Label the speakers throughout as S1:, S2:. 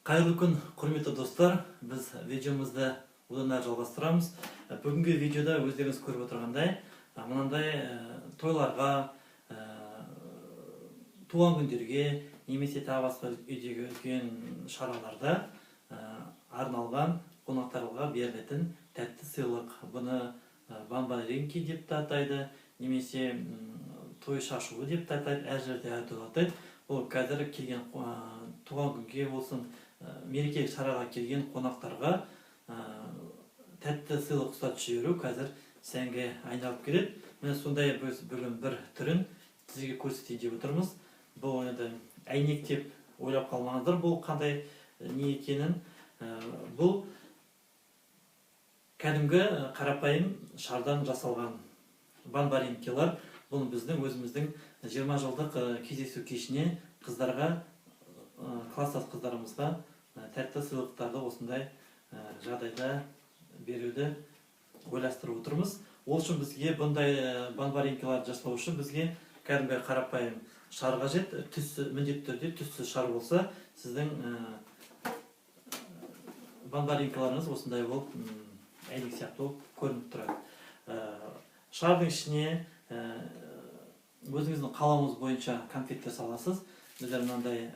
S1: Қайырлы күн, құрметті достар. Біз видеомызды одан әрі жалғастырамыз. Бүгінгі видеода өздеріңіз көріп отырғандай, мынандай тойларға, туған күндерге, немесе тағы басқа үйдегі үлкен шараларда арналған қонақтарға берілетін тәтті сыйлық. Бұны бамбаринки деп те атайды, немесе той шашуы деп те атайды, әр жерде әртүрлі атайды. Бұл қазір келген туған күнге болсын, мерекелік шараға келген қонақтарға тәтті сыйлық ұстатып жіберу қазір сәнге айналып келеді. Міне сондай біз бүгін бір түрін сізге көрсетейін деп отырмыз. Бұл енді әйнек деп ойлап қалмаңыздар, бұл қандай не екенін. Бұл кәдімгі қарапайым шардан жасалған бамбаринкилар. Бұл біздің өзіміздің 20 жылдық кездесу кешіне қыздарға, класстас қыздарымызға тәтті сыйлықтарды осындай жағдайда беруді ойластырып отырмыз. Ол үшін бізге бұндай бамбаринкиларды жасау үшін бізге кәдімгі қарапайым шар қажет. Міндетті түрде түссіз шар болса, сіздің бамбаринкиларыңыз осындай болып, әйнек сияқты болып көрініп тұрады. Шардың ішіне өзіңіздің қалауыңыз бойынша конфеттер саласыз. Біздер мынандай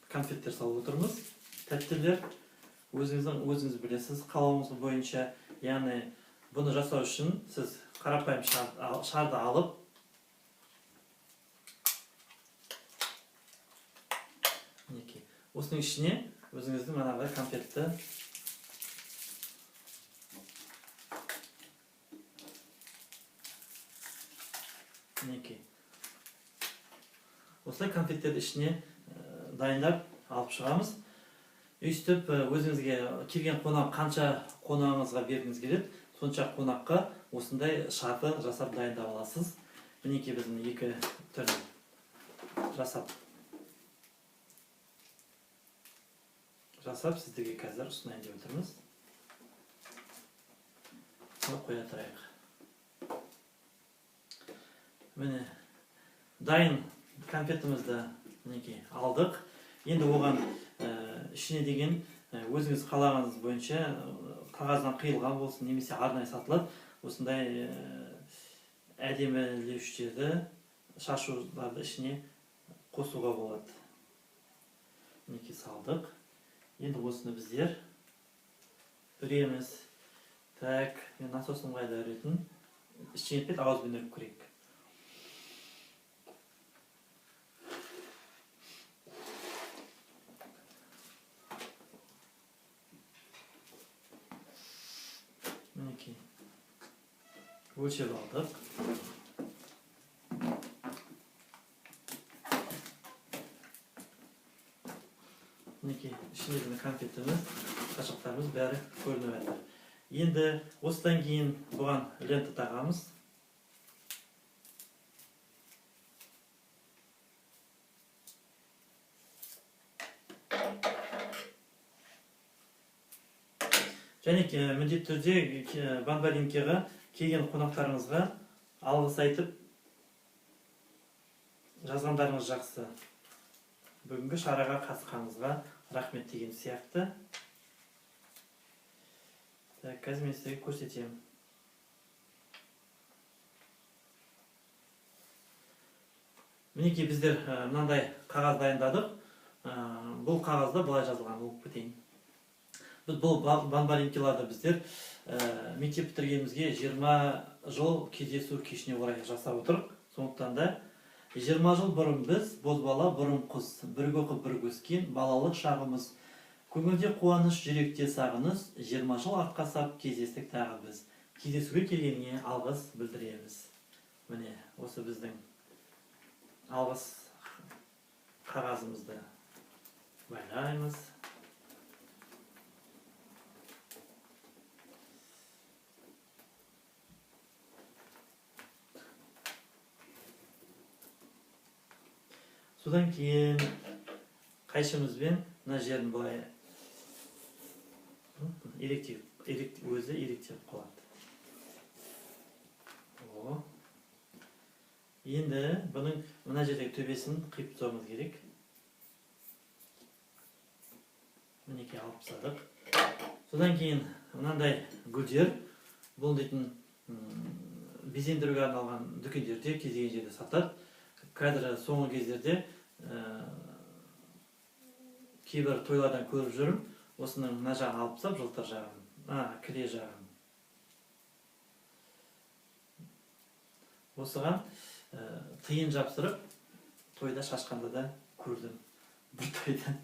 S1: конфеттер салып отырмыз. Тәттілер өзіңіз білесіз қалауыңыз бойынша. Яғни бұны жасау үшін сіз қарапайым шарды алып, осының ішіне өзіңіздің манағы конфетті осылай конфеттерді ішіне дайындап алып шығамыз. Өйстіп өзіңізге келген қонақ қанша қонағыңызға бергіңіз келеді, сонша қонаққа осындай шарды жасап дайындап аласыз. Мінекей біздің екі түрін жасап сіздерге қазір ұсынайын деп отырмыз. Қоя тұрайық. Міне дайын конфетімізді алдық. Енді оған ішіне деген өзіңіз қалағаныңыз бойынша қағаздан қиылған болсын, немесе арнайы сатылады. Осындай әдемілеуштерді, шашуларды ішіне қосуға болады. Мінекей салдық. Енді осыны біздер үреміз. Так, мен насосын қайда үретін? Ішіне етпет, ауызбен үріп көрейік. Мінекей өлшеп алдық. Мінекей ішіндегі конфетіміз, қашықтарымыз бәрі көрініп жатыр. Енді осыдан кейін бұған лента тағамыз. Және міндетті түрде бамбаринкиға келген қонақтарыңызға алғыс айтып жазғандарыңыз жақсы. Бүгінгі шараға қатысқаныңызға рахмет деген сияқты. Қазір мен сізге көрсетемін. Мінекей біздер мынандай қағаз дайындадық. Бұл қағазда былай жазылған, оқып кетейін. Біз бұл бамбаринкиларды біздер мектеп бітіргенімізге 20 жыл кездесу кешіне орай жасап отырық. Сондықтан да 20 жыл бұрын біз, бозбала бұрын құс, бірге оқып бірге өскен балалық шағымыз. Көңілде қуаныш, жүректе сағыныс, 20 жыл артқа сап кездестік тағы біз. Кездесуге келгеніне алғыс білдіреміз. Міне, осы біздің алғыс қағазымызды байлаймыз. Содан кейін қайшымызбен мына жерін былай өзі иректеп қалады. Енді бұның мына жердегі төбесін қиып тастауымыз керек. мінекей алып тастадық. Содан кейін мынандай гүлдер, бұл дейтін безендіруге арналған дүкендерде кез келген жерде сатады. Қазір соңғы кездерде кейбір тойлардан көріп жүрмін, осының мына жағын алып тастап, жылтыр жағын, кіре жағын. Осыған тиын жапсырып, тойда шашқанда да көрдім. Бір тойдан.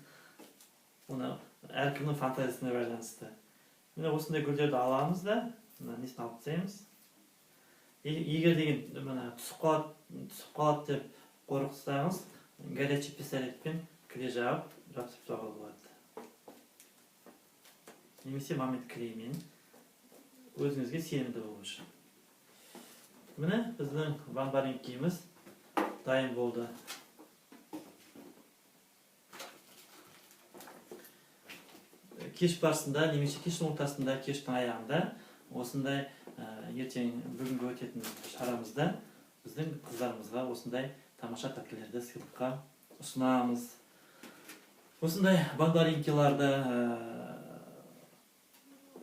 S1: Оны әркімнің фантазиясына байланысты. Міне осындай гүлдерді аламыз да, несін алып тастаймыз. Егер деген түсіп қалады деп қорықсаңыз, горячий пистолетпен кіре жағып, жапсырып тастауға болады. Немесе момент клеймен өзіңізге сенімді болу үшін. Міне біздің бамбаренкиіміз дайын болды. Кеш барысында, немесе кештің ортасында, кештің аяғында, осындай ертең бүгінгі өтетін шарамызда біздің қыздарымызға осындай тамаша тәттілерді сыйлыққа ұсынамыз. Осындай бамбаренкиларды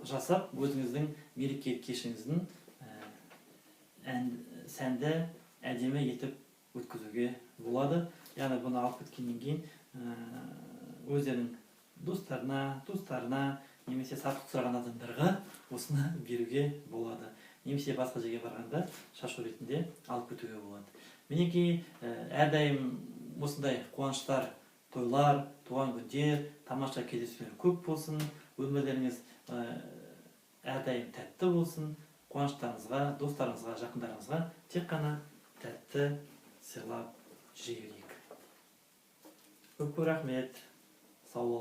S1: жасап, өзіңіздің мереке кешіңіздің сәнді, әдемі етіп өткізуге болады. Яғни бұны алып кеткеннен кейін өздерінің достарына, туыстарына, немесе сатып сұраған адамдарға осыны беруге болады. Немесе басқа жерге барғанда шашу ретінде алып кетуге болады. Мінекей әрдайым осындай қуаныштар, тойлар, туған күндер, тамаша кездесулер көп болсын, өмірлеріңіз әрдайым тәтті болсын, қуаныштарыңызға, достарыңызға, жақындарыңызға тек қана тәтті сыйлап жүре берейік. Көп рахмет. Сау болыңыздар.